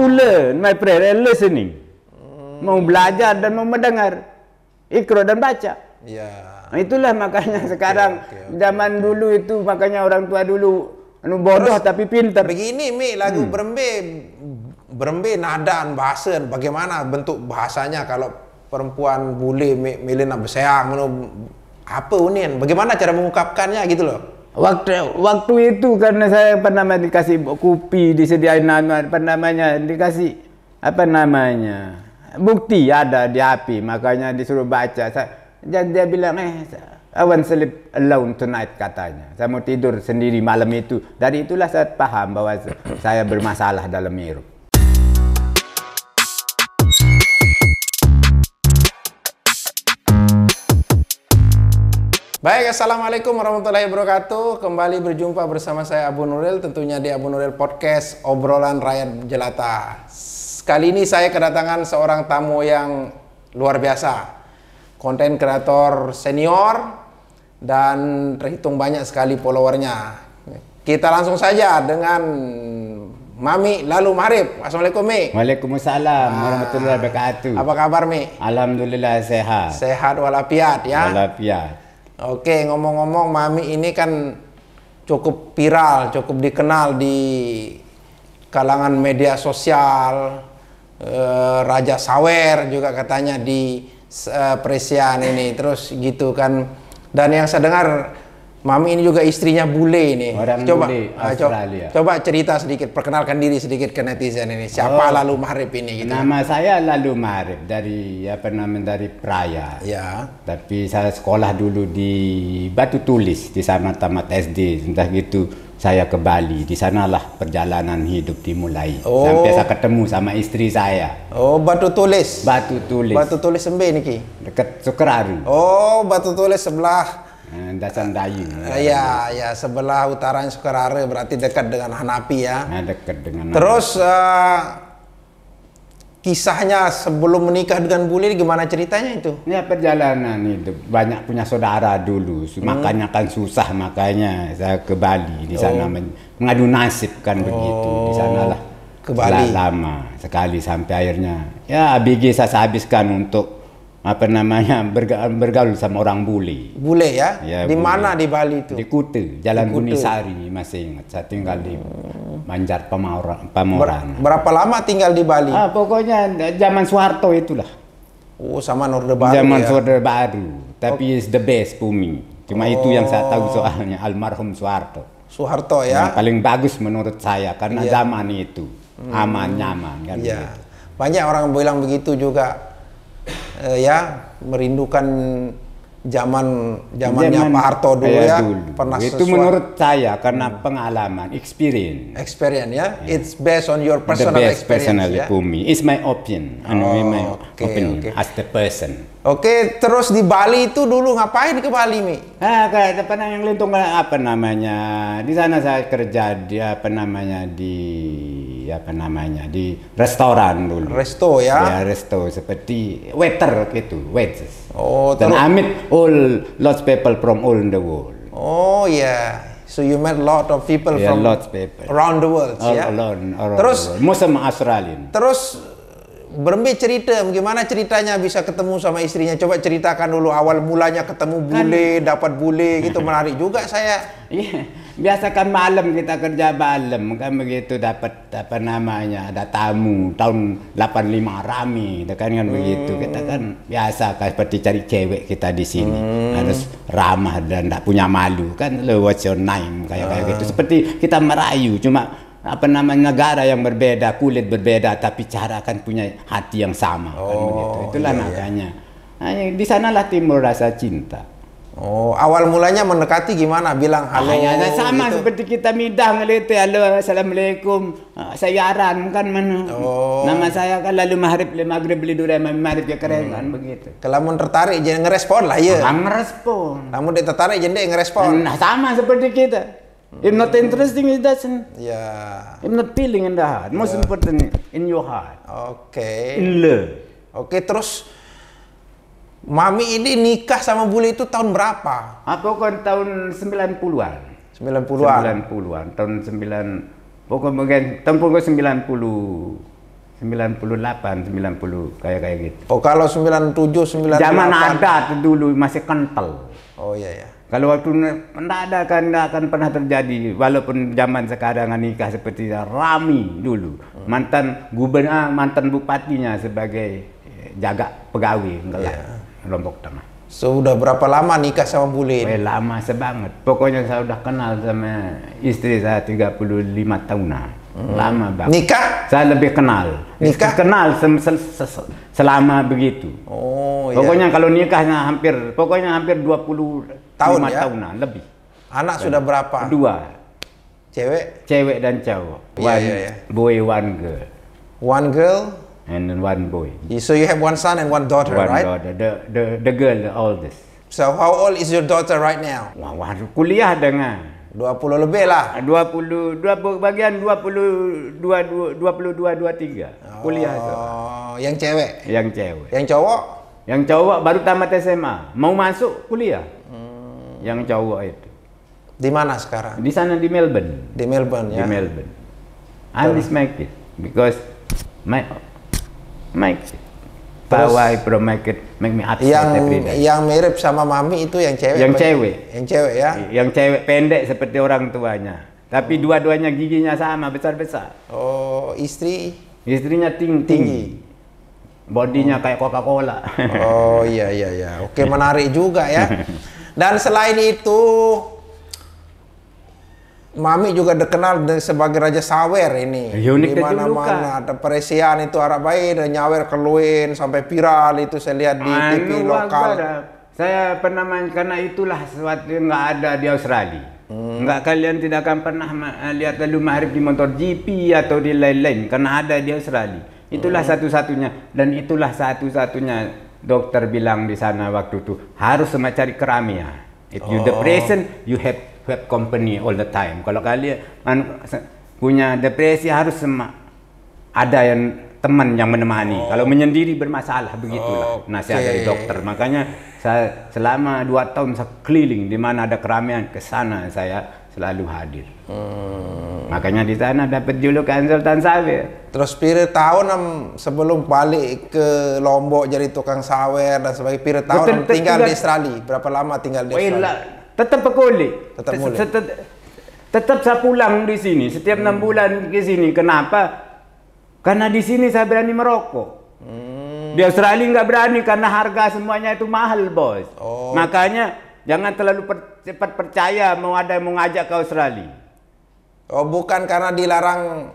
to learn, my friend, and listening. Mau belajar dan mau mendengar. Ikra dan baca. Ya. Nah, itulah makanya sekarang zaman dulu itu makanya orang tua dulu bodoh tapi pintar. Begini Mi, lagu Berembe nada dan bahasa bagaimana bentuk bahasanya kalau perempuan bule milena beseang apa unian? Bagaimana cara mengungkapkannya gitu loh. Waktu itu karena saya dikasih kopi, disediain dikasih bukti ada di HP, makanya disuruh baca. Dan dia bilang I want sleep alone tonight katanya. Saya mau tidur sendiri malam itu. Dari itulah saya paham bahwa saya bermasalah dalam hidup. Baik, Assalamualaikum warahmatullahi wabarakatuh. Kembali berjumpa bersama saya Abu Nuril, tentunya di Abu Nuril Podcast, obrolan rakyat jelata. Kali ini saya kedatangan seorang tamu yang luar biasa. Konten kreator senior dan terhitung banyak sekali followernya. Kita langsung saja dengan Mami Lalu Maharib. Assalamualaikum Mi. Waalaikumsalam warahmatullahi wabarakatuh. Apa kabar Mi? Alhamdulillah sehat. Sehat walafiat ya. Walafiat. Oke, ngomong-ngomong Mami ini kan cukup viral, cukup dikenal di kalangan media sosial. Raja Sawer juga katanya di Presian ini, terus gitu kan. Dan yang saya dengar Mami ini juga istrinya bule ini. Orang coba bule Australia. coba cerita sedikit, perkenalkan diri sedikit ke netizen ini. Siapa Lalu Maharib ini gitu. Nama saya Lalu Maharib dari dari Praia. Ya. Tapi saya sekolah dulu di Batu Tulis, di sana tamat SD. Entah gitu saya ke Bali. Di sanalah perjalanan hidup dimulai. Sampai saya ketemu sama istri saya. Oh, Batu Tulis. Batu Tulis. Batu Tulis Sembe niki. Dekat Sukraru. Oh, Batu Tulis sebelah Dasan Dayu. Ya, sebelah utaranya Sukarare, berarti dekat dengan Hanapi ya. Nah, dekat dengan. Terus kisahnya sebelum menikah dengan bule gimana ceritanya itu? Ya perjalanan hidup, banyak punya saudara dulu, makanya kan susah, makanya saya ke Bali di sana mengadu nasib kan begitu. Di sanalah ke Bali lama sekali sampai akhirnya ya ABG saya habiskan untuk bergaul sama orang bule. Bule ya? Di bule. mana di Bali itu? Di Kute, Jalan Bunisari, masih ingat. Saya tinggal di Banjar Pamoran. Berapa lama tinggal di Bali? Pokoknya zaman Soeharto itulah. Oh, sama Orde Baru. Zaman ya? Orde Baru. Tapi is the best Pumi. Cuma itu yang saya tahu soalnya, almarhum Soeharto. Soeharto ya? Yang paling bagus menurut saya karena zaman itu aman, nyaman kan. Iya. Banyak orang bilang begitu juga. Ya, merindukan zamannya Pak Harto dulu ya. Dulu. Pernah itu menurut saya karena pengalaman, experience ya. It's based on your personal the best experience personally ya. for me. It's my opinion. My opinion as the person. Oke, terus di Bali itu dulu ngapain ke Bali, Mi? Kayak yang lintung di sana saya kerja di di restoran dulu. Resto ya? Ya, resto seperti waiter gitu, waiters. Oh, dan I meet lots of people from all the world. Oh ya, so you met lot of people from lots of people around the world ya? Terus most of Australian. Terus Berembe cerita, gimana ceritanya bisa ketemu sama istrinya? Coba ceritakan dulu awal mulanya ketemu bule, dapat bule gitu, menarik juga saya. Iya, biasa kan malam kita kerja malam kan begitu, dapat ada tamu tahun 85 rame, kan begitu. Kita kan biasa kan seperti cari cewek kita di sini. Harus ramah dan tidak punya malu kan, what's your name kayak gitu. Seperti kita merayu, cuma negara yang berbeda, kulit berbeda, tapi cara kan punya hati yang sama kan begitu. Itulah makanya. Di sanalah timbul rasa cinta. Oh, awal mulanya mendekati gimana? Bilang halo. Sama gitu. Seperti kita midah ngelete, halo, assalamualaikum, sayaran kan mana. Nama saya kan Lalu Maharib, maghrib beli durian Maharib ya keren kan begitu. Kalau mau tertarik jangan ngerespon lah ya. Ngerespon. Namun dia tertarik jangan ngerespon. Nah, sama seperti kita. If not interesting, it doesn't. Yeah. If not feeling in the heart. Most important in your heart. Oke. In love. Oke, terus Mami ini nikah sama bule itu tahun berapa? Pokoknya tahun 90-an. 90-an. Tahun 9 pokoknya tahun 90 98, 90 kayak gitu. Oh, kalau 97, 98. Zaman ada tuh dulu masih kental. Oh iya ya. Kalau waktu enggak ada kan enggak akan pernah terjadi, walaupun zaman sekarang nikah seperti Rami dulu. Mantan gubernur, mantan bupatinya sebagai jaga pegawai enggak lah, Lombok Tengah. Sudah berapa lama nikah sama Bule? Lama sebanget. Pokoknya saya udah kenal sama istri saya 35 tahunan. Lama banget. Nikah? Saya lebih kenal. Nikah? Kenal selama begitu. Oh iya. Pokoknya kalau nikahnya hampir 20 tahun ya? tahunan lebih. Anak sudah berapa? 2. Cewek Dan cowok. Iya, One iya. boy, one girl. One girl? And then one boy. So you have one son and one daughter, One right? daughter. The girl, the oldest. So how old is your daughter right now? Wah, kuliah dengan 20 lebih lah. 22 bagian 22 23 kuliah tuh. Oh, yang cewek. Yang cewek. Yang cowok? Yang cowok baru tamat SMA, mau masuk kuliah. Yang cowok itu. Di mana sekarang? Di sana di Melbourne. Di Melbourne ya. Di Melbourne. I just make it because my kid. Pawai pro make me upset every day. Yang mirip sama mami itu yang cewek. Yang cewek. Yang cewek ya. Yang cewek pendek seperti orang tuanya. Tapi dua-duanya giginya sama besar-besar. Oh, istri? Istrinya tinggi. Bodinya kayak Coca-Cola. Oh iya. Oke, menarik juga ya. Dan selain itu, Mami juga dikenal sebagai Raja Sawer ini. Unik di mana-mana ada peresian itu Arab baik dan nyawer keluin sampai viral itu saya lihat di TV lokal. Saya pernah main karena itulah sesuatu yang nggak ada di Australia. Nggak, kalian tidak akan pernah lihat lalu Mahrib di motor GP atau di lain-lain karena ada di Australia. Itulah satu-satunya dan itulah satu-satunya dokter bilang di sana waktu itu harus cari keramaian. If you depression, you have company all the time. Kalau kalian punya depresi harus ada yang teman yang menemani. Kalau menyendiri bermasalah, begitulah nasihat dari dokter. Makanya saya selama 2 tahun saya keliling di mana ada keramaian, ke sana saya selalu hadir. Makanya di sana dapat julukan Sultan Sawer. Terus pira tahun sebelum balik ke Lombok jadi tukang sawer dan sebagai pira tahun tinggal di Australia. Berapa lama tinggal di Australia? Tetap berkulit. Tetap saya pulang di sini setiap 6 bulan ke sini. Kenapa? Karena di sini saya berani merokok. Di Australia nggak berani karena harga semuanya itu mahal, bos. Makanya jangan terlalu cepat percaya mau ada yang mau ngajak ke Australia. Oh, bukan karena dilarang.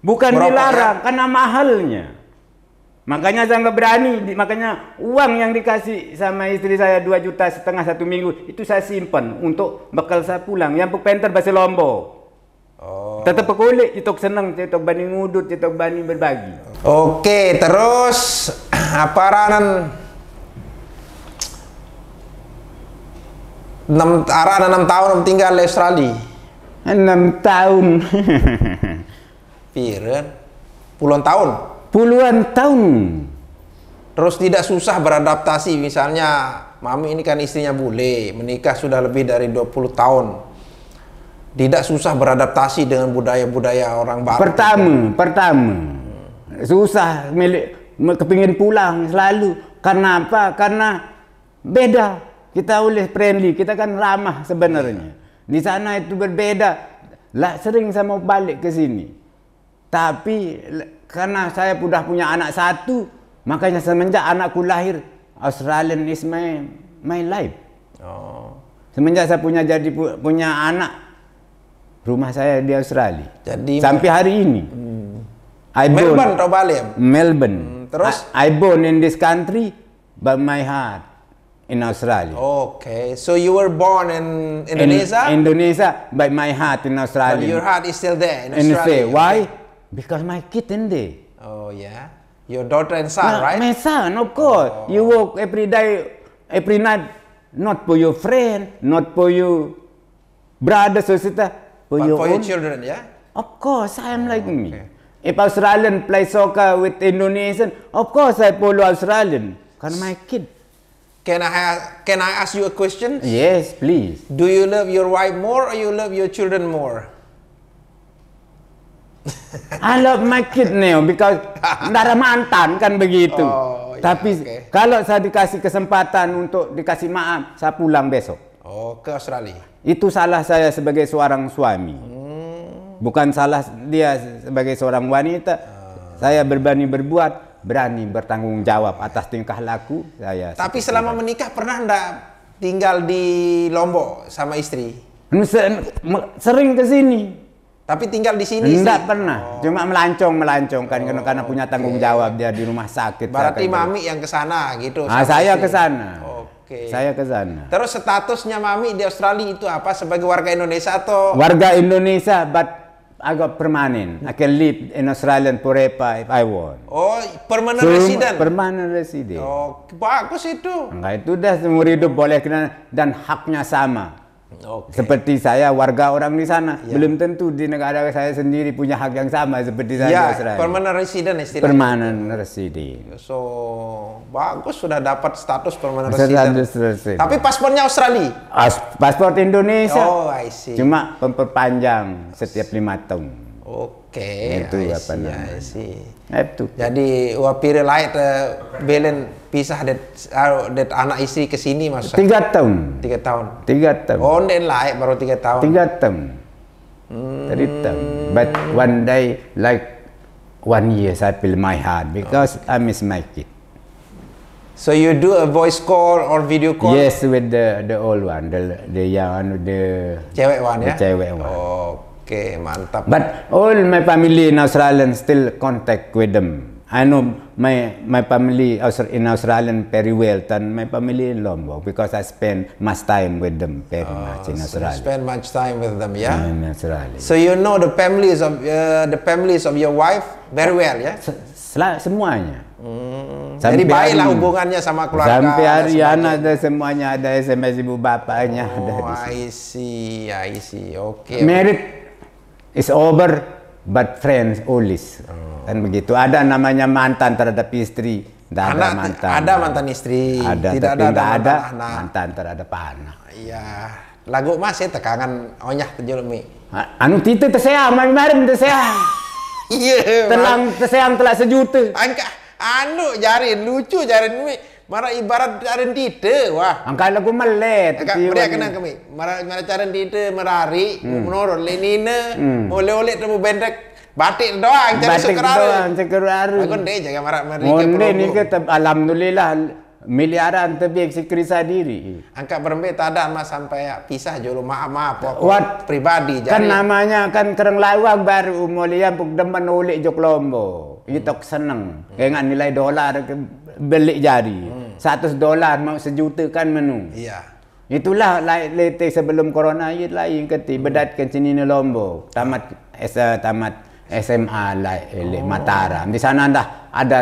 Bukan merokok, dilarang, ya? karena mahalnya. Makanya saya nggak berani, makanya uang yang dikasih sama istri saya 2,5 juta 1 minggu itu saya simpan untuk bekal saya pulang. Yang penter bahasa Lombok. Tetap kulit, itu senang, itu bani ngudut, itu bani berbagi. Oke, terus apa ranan 6 tahun tinggal di Australia. 6 tahun. Pira? Puluhan tahun. Puluhan tahun. Terus tidak susah beradaptasi, misalnya Mami ini kan istrinya bule, menikah sudah lebih dari 20 tahun. Tidak susah beradaptasi dengan budaya-budaya orang barat. Pertama. Susah kepingin pulang selalu. Karena apa? Karena beda. Kita oleh friendly, kita kan ramah sebenarnya. Di sana itu berbeda. Sering saya mau balik ke sini. Tapi karena saya sudah punya anak 1, makanya semenjak anakku lahir, Australian is my life. Semenjak saya punya anak, rumah saya di Australia. Jadi sampai hari ini. Melbourne atau Bali? Melbourne. Terus? I born in this country, but my heart in Australia. Okay, so you were born in Indonesia? In Indonesia, but my heart in Australia. But your heart is still there in Australia. Why? Because my kid in there. Oh yeah, your daughter and son, right? My son, of course. You work every day, every night, not for your friend, not for your brother, sister, but your for own. your children, yeah? Of course, I am like me. If Australian play soccer with Indonesian, of course I follow Australian. Because my kid. Can I ask you a question? Yes, please. Do you love your wife more or you love your children more? I love my kid now because nggak ada mantan kan begitu. Oh, iya, Tapi oke. kalau saya dikasih kesempatan untuk dikasih maaf, saya pulang besok. Oh, ke Australia. Itu salah saya sebagai seorang suami. Bukan salah dia sebagai seorang wanita. Saya berani berbuat, berani bertanggung jawab atas tingkah laku saya. Tapi selama menikah pernah ndak tinggal di Lombok sama istri? Sering ke sini. Tapi tinggal di sini Enggak sih. pernah, cuma melancong kan karena punya tanggung jawab dia di rumah sakit. Berarti saya mami yang ke sana gitu. Ah, sama saya istri. ke sana. Oke. Saya ke sana. Terus statusnya mami di Australia itu apa? Sebagai warga Indonesia atau? Warga Indonesia, but I got permanent. I can live in Australia forever if I want. Oh, permanent resident. Permanent resident. Oh, bagus itu. Enggak, itu dah seumur hidup boleh kena dan haknya sama. Oke. Seperti saya warga orang di sana, belum tentu di negara saya sendiri punya hak yang sama seperti saya di Ya, Australia. permanent resident istilahnya. Permanent resident. So, bagus sudah dapat status permanent Status resident. resident. Tapi paspornya Australia. Paspor Indonesia. Oh, I see. Cuma memperpanjang setiap 5 tahun. Oke. Itu I apa see, namanya. I see. Itu. Jadi wapire lain belen pisah det anak istri ke sini masa 3 tahun. 3 tahun. 3 tahun. Oh, den lain baru 3 tahun. 3 tahun. 3 tahun. But one day, like 1 year, I feel my heart because I miss my kid. So you do a voice call or video call? Yes, with the old one, the young, the Cewek wan ya? cewek one. Oke, mantap. But all my family in Australia still contact with them. I know my family in Australia very well than my family in Lombok because I spend much time with them very much in So you Australia. spend much time with them, ya? In Australia. So you know the families of your wife very well, ya? Semuanya. Jadi baiklah hari- hubungannya sama keluarga. Sampai dan hari sebagainya. anak ada semuanya, ada SMS ibu bapaknya. ada Oh, di sini. I see. Oke. Married is over, but friends always. Kan begitu. Ada namanya mantan terhadap istri. Tidak ada Anak mantan. ada mantan istri, Ada, tidak tapi ada nggak ada mantan anak. mantan terhadap anak. Iya. Lagu mas ya tekangan onyah tejulmi. Anu tite terseang, mari terseang. Iya. Telang terseang telah sejuta. Angka anu jarin lucu jarin mi. Mara ibarat jarin tite wah. Angka lagu melet. Agak Tiwa mereka ni. kena kami. Mara jarin tite merari menurut lenina oleh-oleh temu bendek batik doang jadi Batik sukeraru. doang, sekeraru. Aku ndek jaga mara mereka Monde ni promo. ke alhamdulillah miliaran tebik sekrisa diri. Angka berembe tada mas sampai pisah jolo maaf pokok What? pribadi Kan jadi namanya kan kereng lawak baru mulia puk demen ulik jok lombo. Itu seneng. Dengan nilai dolar ke beli jadi. $100 mau sejuta kan menu. iya. Itulah lete sebelum corona ini lain keti bedat ke sini ni Lombok. Tamat SMA Mataram. Di sana dah ada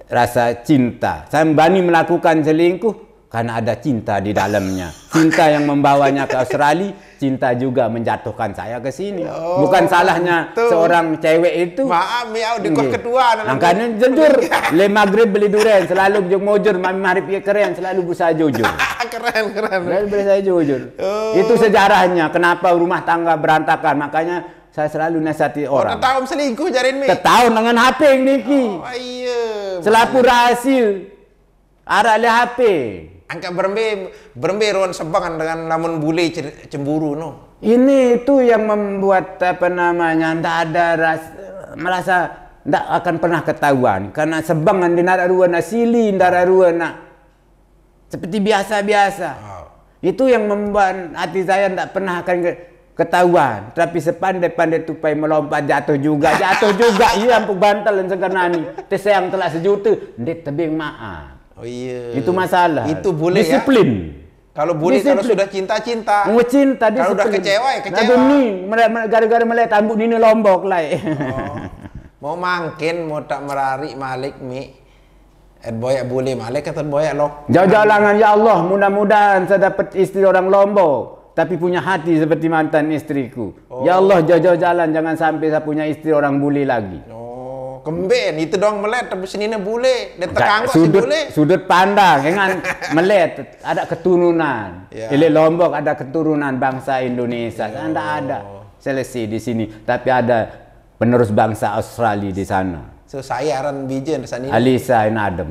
rasa cinta. Saya berani melakukan selingkuh karena ada cinta di dalamnya. Cinta yang membawanya ke Australia, cinta juga menjatuhkan saya ke sini. Bukan salahnya betul. seorang cewek itu. Maaf miau di kos Nggih. kedua dalam Angkanya jujur, le maghrib beli duren, selalu jujur mujur, mami marip ya keren, selalu berusaha jujur. keren. Selalu berusaha jujur. Itu sejarahnya, kenapa rumah tangga berantakan, makanya saya selalu nasihati Oh, orang. tahun selingkuh jarin mi. Setahun dengan HP yang niki. Oh iya. Selaku rahasia. Arah le HP. Angka berembe ron sebangan dengan namun bule cemburu no. Ini itu yang membuat apa namanya, tidak ada merasa tidak akan pernah ketahuan karena sebangan di nararua na sili, nararua na seperti biasa-biasa. Itu yang membuat hati saya tidak pernah akan ketahuan. Tapi sepandai-pandai tupai melompat jatuh juga, iya ampun bantal dan seganani. Tesayang telah sejuta, ndek tebing maaf. Oh iya. Itu masalah. Itu boleh ya. Disiplin. Kalau boleh kalau Disiplin. sudah cinta-cinta. Mau cinta disiplin. Kalau udah kecewa ya kecewa. Lagu ni gara-gara melihat tambuk ni Lombok lah. Mau mangkin mau tak merari malik mi. Boyak boleh malik atau boyak lok. Jauh-jauh langan ya Allah, mudah-mudahan saya dapat istri orang Lombok tapi punya hati seperti mantan istriku. Ya Allah, jauh-jauh jalan jangan sampai saya punya istri orang bule lagi. Oh, kemben itu dong melet tapi sini bule. Dia tekanggok si bule. Sudut pandang dengan melet ada keturunan. Ya. Ili Lombok ada keturunan bangsa Indonesia. Anda ada selesai di sini, tapi ada penerus bangsa Australia di sana. So saya aran bijen sana ini. Alisa in Adam.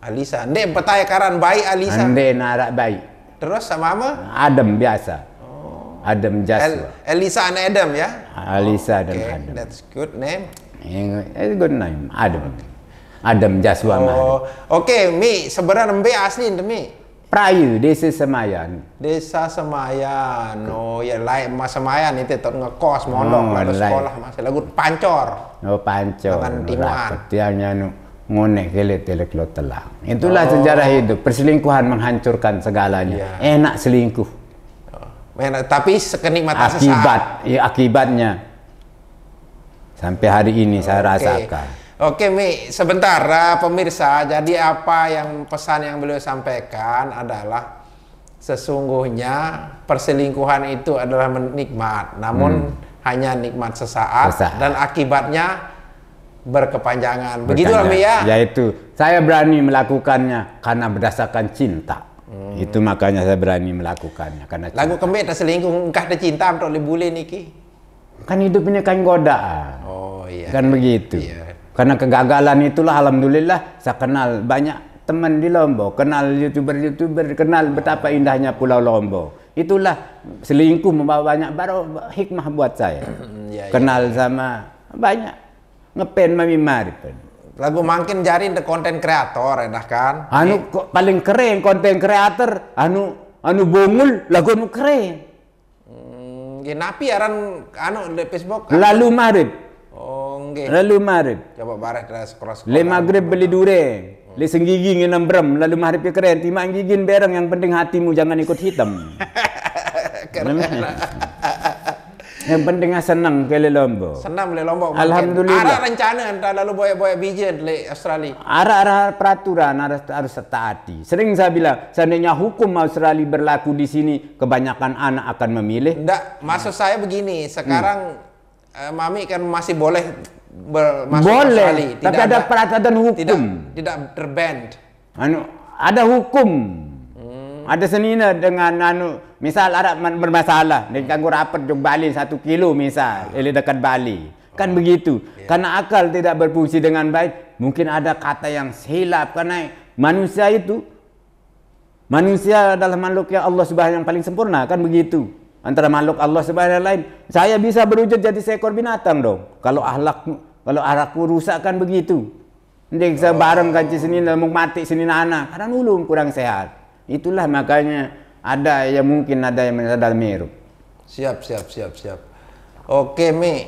Alisa. Ndek petai karan baik Alisa. Ande narak baik. Terus sama apa? Adam biasa. Adam Joshua. Elisa and Adam ya? Alisa dan Okay, Adam. that's good name. It's good name. Adam. Adam Joshua mah. Oke, Mi, sebenarnya Mbe asli ente Mi. Prayu, desa Semayan. Desa Semayan. Oh ya, lain Mas Semayan itu tot ngekos mondok lalu sekolah masih lagu pancor. Oh pancor. Makan timuan. Tiangnya nu ngonek kelet lo telang. Itulah sejarah hidup. Perselingkuhan menghancurkan segalanya. Enak selingkuh. Tapi sekenikmatan sesaat. Akibatnya sampai hari ini saya rasakan. Oke, Mi, sebentar pemirsa. Jadi apa yang pesan yang beliau sampaikan adalah sesungguhnya perselingkuhan itu adalah nikmat, namun hanya nikmat sesaat dan akibatnya berkepanjangan. Begitulah, Mi ya. Yaitu saya berani melakukannya karena berdasarkan cinta. Itu makanya saya berani melakukannya karena cinta. Lagu kembali selingkuh engkah ada cinta untuk boleh niki. Kan hidup ini kan godaan. Oh iya. Kan begitu. Iya. Karena kegagalan itulah alhamdulillah saya kenal banyak teman di Lombok, kenal youtuber, kenal betapa indahnya Pulau Lombok. Itulah selingkuh membawa banyak baru hikmah buat saya. Kenal sama banyak ngepen Mami Marip. Lagu makin jari the konten kreator enak kan? Anu paling keren konten kreator, anu bongul lagu anu keren. Napi aran anu di Facebook. Lalu Marip. Oh, nggih. Lalu Marip. Coba bareh sekolah. Le maghrib beli dure. Le senggigi nginam brem. Lalu Marip keren. Timang gigin bereng yang penting hatimu jangan ikut hitam. Keren. Yang penting senang ke Lombok. Senang le Lombok. Alhamdulillah. Ada rencana entah lalu boya-boya bijen le Australia. Ada peraturan harus taati. Sering saya bilang, seandainya hukum Australia berlaku di sini, kebanyakan anak akan memilih. Enggak, maksud saya begini. Sekarang Mami kan masih boleh masuk Australia. Tapi ada peraturan hukum. Tidak terband. Ada hukum. Ada senina dengan misal ada bermasalah dengan kanggo rapat jog Bali 1 kilo misal, dekat Bali. Kan begitu. Karena akal tidak berfungsi dengan baik, mungkin ada kata yang silap karena manusia adalah makhluk yang Allah Subhanahu yang paling sempurna, kan begitu. Antara makhluk Allah Subhanahu lain, saya bisa berwujud jadi seekor binatang dong. Kalau akhlakku rusak kan begitu. Ndek sebarang kaji senina mau mati senina anak, karena ulung kurang sehat. Itulah makanya ada yang mungkin ada yang sadar meru. Siap. Oke, Mi.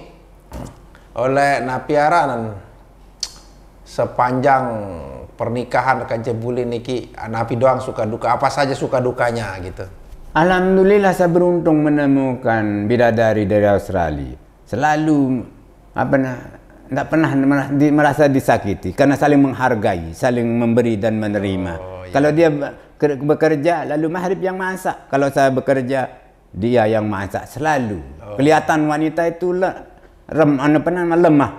Oleh napiaran sepanjang pernikahan kan jebuli niki napi doang suka duka, apa saja suka dukanya gitu. Alhamdulillah saya beruntung menemukan bidadari dari Australia. Selalu tidak pernah merasa disakiti karena saling menghargai, saling memberi dan menerima. Kalau dia bekerja lalu Mahrib yang masak, kalau saya bekerja dia yang masak selalu. Kelihatan wanita itu lemah,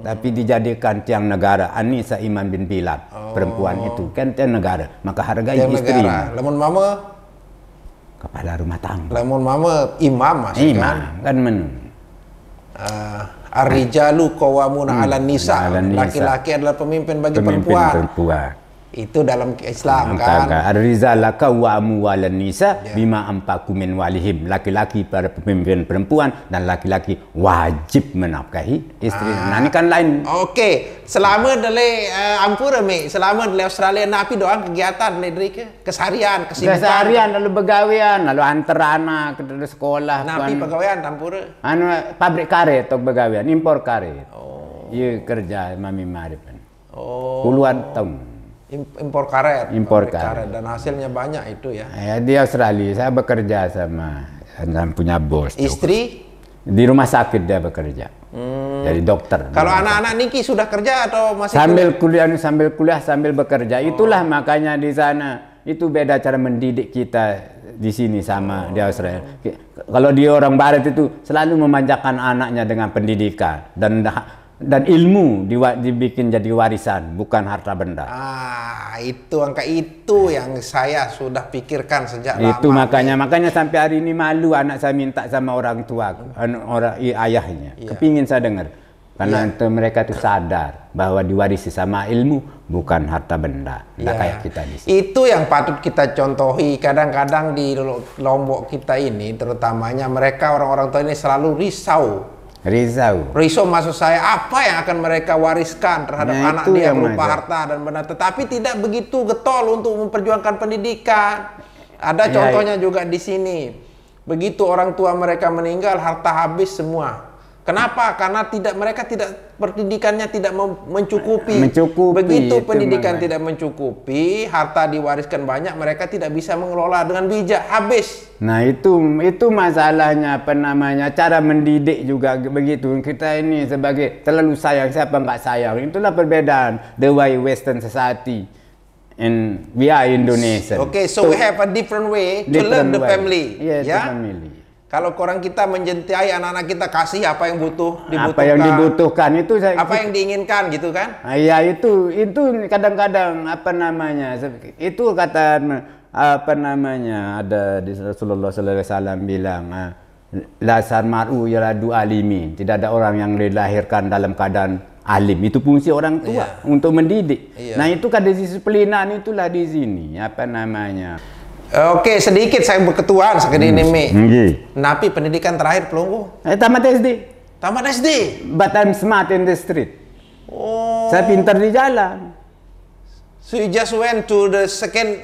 tapi dijadikan tiang negara. Anissa Iman bin Bilal, perempuan itu kan tiang negara, maka hargai istri. Lamun mama kepala rumah tangga. Lamun mama imam maksudnya. Imam kan menu. Ar-rijalu qawwamuna 'alan nisa. Laki-laki adalah pemimpin bagi perempuan. Itu dalam Islam kan. Ar-rizal qawwamu 'alan nisa bima anfaqu min walihim. Laki-laki para pemimpin perempuan dan laki-laki wajib menafkahi istri. Nah ini kan lain. Oke, selama dari ampura Mi, selama dari Australia napi doang kegiatan dari keseharian, kesibukan. Keseharian lalu begawean, lalu antar anak ke sekolah. Napi pegawaian ampura. Pabrik karet atau begawean, impor karet. Iya kerja Mami Marip. Puluhan tahun. Impor karet. Dan hasilnya banyak itu ya. Di Australia saya bekerja sama punya bos. Istri? Di rumah sakit dia bekerja. Jadi dokter. Kalau anak-anak Niki sudah kerja atau masih sambil kuliah sambil bekerja. Itulah makanya di sana itu beda cara mendidik kita di sini sama di Australia. Kalau di orang barat itu selalu memanjakan anaknya dengan pendidikan dan dan ilmu dibikin jadi warisan, bukan harta benda. Itu angka itu yang saya sudah pikirkan sejak lama. Itu makanya sampai hari ini malu anak saya minta sama orang tua, ayahnya. Kepingin saya dengar. Karena mereka itu sadar bahwa diwarisi sama ilmu, bukan harta benda. Nggak kayak kita di sini. Itu yang patut kita contohi. Kadang-kadang di Lombok kita ini, terutamanya mereka orang-orang tua ini selalu risau maksud saya, apa yang akan mereka wariskan terhadap anak dia berupa harta dan benda, tetapi tidak begitu getol untuk memperjuangkan pendidikan. Ada contohnya juga di sini. Begitu orang tua mereka meninggal, harta habis semua. Kenapa? Karena mereka pendidikannya tidak mencukupi. Begitu pendidikan tidak mencukupi, harta diwariskan banyak, mereka tidak bisa mengelola dengan bijak, habis. Nah itu masalahnya, cara mendidik juga begitu. Kita ini sebagai terlalu sayang, siapa nggak sayang? Itulah perbedaan the way Western society and we are Indonesia. Okay, so we have a different way to learn the family. Yeah, the family. Kalau orang kita mencintai anak-anak kita, kasih apa yang dibutuhkan. Apa yang dibutuhkan itu apa yang diinginkan gitu kan? Ya itu kadang-kadang itu kata ada di Rasulullah sallallahu alaihi wasallam bilang la sarmaru yaladu alimin, tidak ada orang yang dilahirkan dalam keadaan alim. Itu fungsi orang tua untuk mendidik. Nah itu kedisiplinan itulah di sini Oke, sedikit saya berketuaan sekali ini, Mi. Napi pendidikan terakhir pelunggu? Tamat SD. Tamat SD? But I'm smart in the street. Saya pintar di jalan. So you just went to the second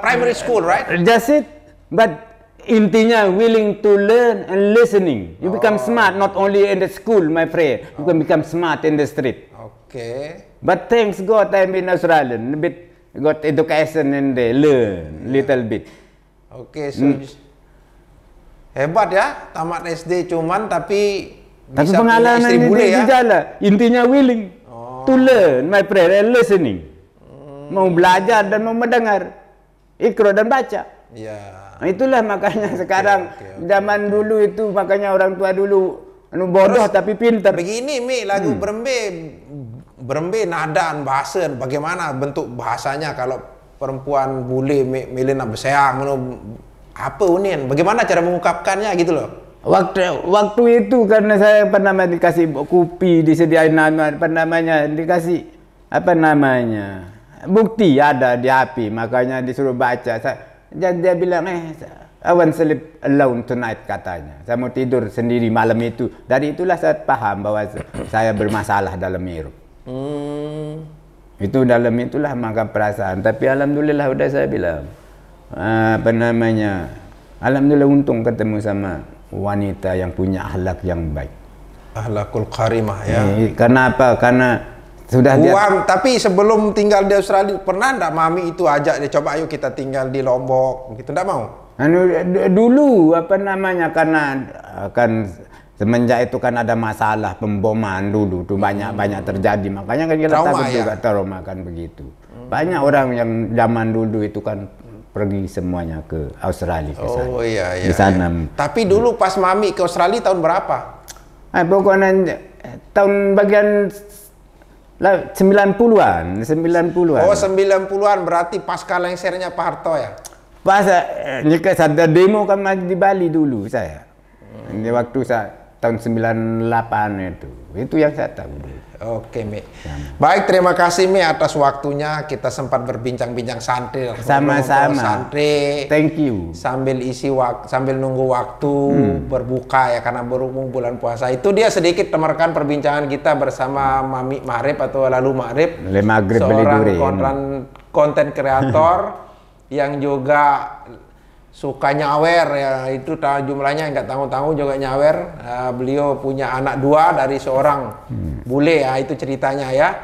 primary school, right? Just it. But intinya willing to learn and listening. You become smart not only in the school, my friend. You can become smart in the street. Okay. But thanks God I'm in Australia. A bit got education and they learn little bit. Oke, so hebat ya, tamat SD cuman tapi bisa pengalaman punya istri bule ya. Jalan. Intinya willing to learn, my friend, and listening. Mau belajar dan mau mendengar, ikro dan baca. Nah, itulah makanya sekarang zaman dulu itu makanya orang tua dulu bodoh tapi pintar. Begini Mi, lagu Berembe nadaan bahasa, bagaimana bentuk bahasanya kalau perempuan bule milena beseang, apa unian, bagaimana cara mengungkapkannya gitu loh. Waktu itu karena saya dikasih kopi, disediain dikasih bukti ada di HP, makanya disuruh baca. Dia bilang I want sleep alone tonight katanya. Saya mau tidur sendiri malam itu. Dari itulah saya paham bahwa saya bermasalah dalam hidup. Itu dalam itulah maka perasaan. Tapi alhamdulillah udah saya bilang alhamdulillah untung ketemu sama wanita yang punya akhlak yang baik, akhlakul karimah ya. Kenapa? Karena sudah tapi sebelum tinggal di Australia pernah enggak mami itu ajak dia, coba ayo kita tinggal di Lombok gitu, enggak mau? Dulu karena kan semenjak itu kan ada masalah pemboman dulu tuh banyak terjadi, makanya kan kita takut juga trauma kan begitu. Banyak orang yang zaman dulu itu kan pergi semuanya ke Australia ke sana. Di sana. Tapi dulu pas mami ke Australia tahun berapa? Pokoknya tahun bagian 90-an. Oh 90-an berarti pasca lengsernya Pak Harto ya? Pas ada demo kan di Bali dulu saya. Di waktu tahun 98 itu yang saya tahu dulu. Oke, Mi. Baik, terima kasih Mi atas waktunya. Kita sempat berbincang-bincang santai. Sama-sama. Thank you. Sambil nunggu waktu berbuka ya, karena berhubung bulan puasa. Itu dia sedikit temerkan perbincangan kita bersama Mami Ma'rif atau Lalu Ma'rif. Seorang konten kreator yang juga suka nyawer ya, itu jumlahnya nggak tanggung-tanggung juga nyawer. Beliau punya anak 2 dari seorang bule ya, itu ceritanya ya.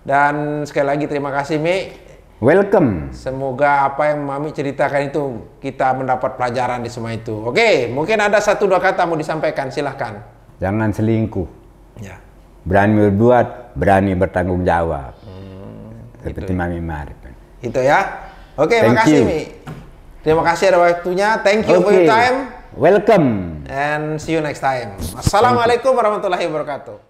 Dan sekali lagi terima kasih Mi. Welcome. Semoga apa yang Mami ceritakan itu kita mendapat pelajaran di semua itu. Oke, mungkin ada 1-2 kata mau disampaikan, silahkan. Jangan selingkuh. Ya. Berani berbuat, berani bertanggung jawab. Seperti Mami Ma'rif. Itu ya. Oke, makasih Mi. Terima kasih ada waktunya. Thank you for your time. Welcome. And see you next time. Assalamualaikum warahmatullahi wabarakatuh.